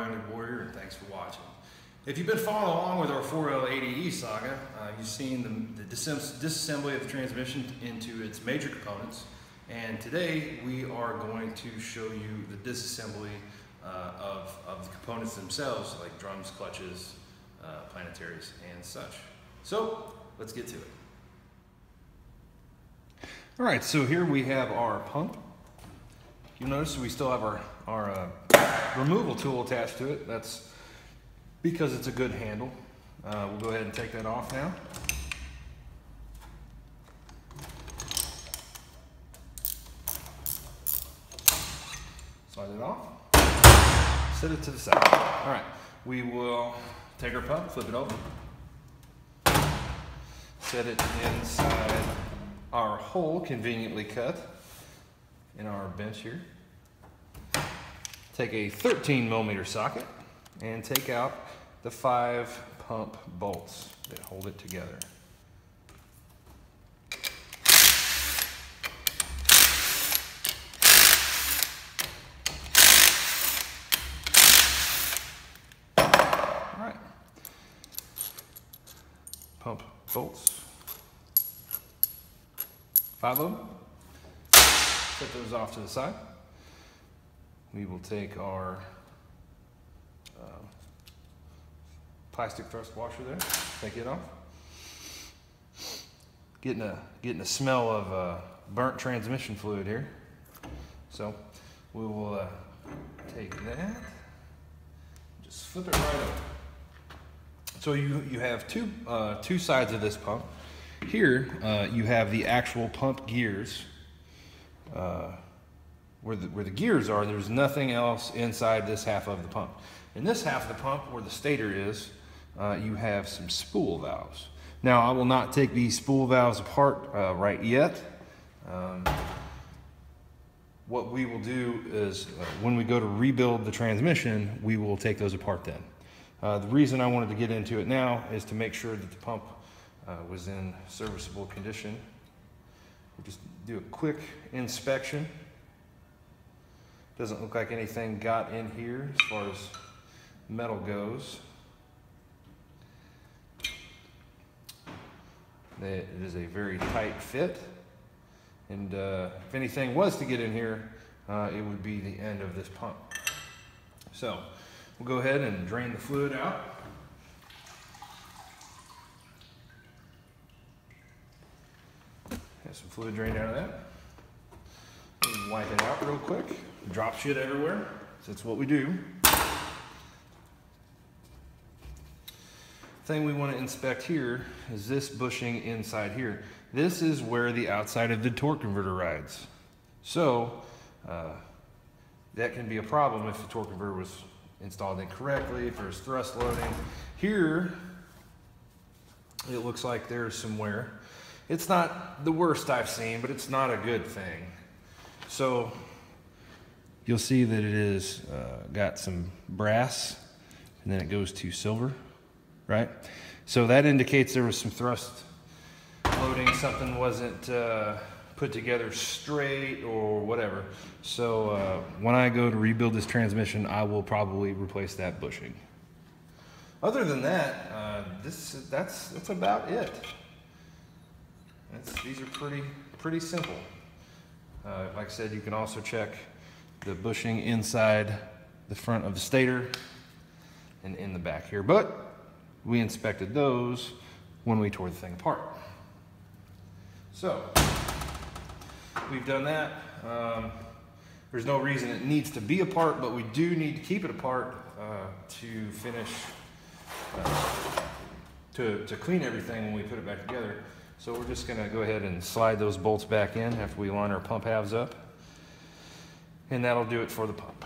well-rounded warrior, and thanks for watching. If you've been following along with our 4L80E saga, you've seen the disassembly of the transmission into its major components, and today we are going to show you the disassembly of the components themselves, like drums, clutches, planetaries, and such. So let's get to it. All right, so here we have our pump. You'll notice we still have our removal tool attached to it. That's because it's a good handle. We'll go ahead and take that off now. Slide it off. Set it to the side. All right, we will take our pump, flip it over. Set it inside our hole, conveniently cut in our bench here. Take a 13mm socket and take out the 5 pump bolts that hold it together. All right, pump bolts, 5 of them. Set those off to the side. We will take our plastic thrust washer there, take it off. Getting a smell of burnt transmission fluid here. So we will take that, just flip it right over. So you have two sides of this pump. Here you have the actual pump gears. Where the gears are, there's nothing else inside this half of the pump. In this half of the pump, where the stator is, you have some spool valves. Now, I will not take these spool valves apart right yet. What we will do is, when we go to rebuild the transmission, we will take those apart then. The reason I wanted to get into it now is to make sure that the pump was in serviceable condition. We'll just do a quick inspection. Doesn't look like anything got in here as far as metal goes. It is a very tight fit, and if anything was to get in here, it would be the end of this pump. So we'll go ahead and drain the fluid out. Have some fluid drained out of that. Wipe it out real quick. Drop shit everywhere. So that's what we do. Thing we want to inspect here is this bushing inside here. This is where the outside of the torque converter rides. So that can be a problem if the torque converter was installed incorrectly, if there's thrust loading. Here, it looks like there's some wear. It's not the worst I've seen, but it's not a good thing. So you'll see that it is got some brass, and then it goes to silver, right? So that indicates there was some thrust loading, something wasn't put together straight or whatever. So when I go to rebuild this transmission, I will probably replace that bushing. Other than that, that's about it. These are pretty simple. Like I said, you can also check the bushing inside the front of the stator and in the back here. But we inspected those when we tore the thing apart. So we've done that. There's no reason it needs to be apart, but we do need to keep it apart to finish, to clean everything when we put it back together. So we're just going to go ahead and slide those bolts back in after we line our pump halves up, and that'll do it for the pump.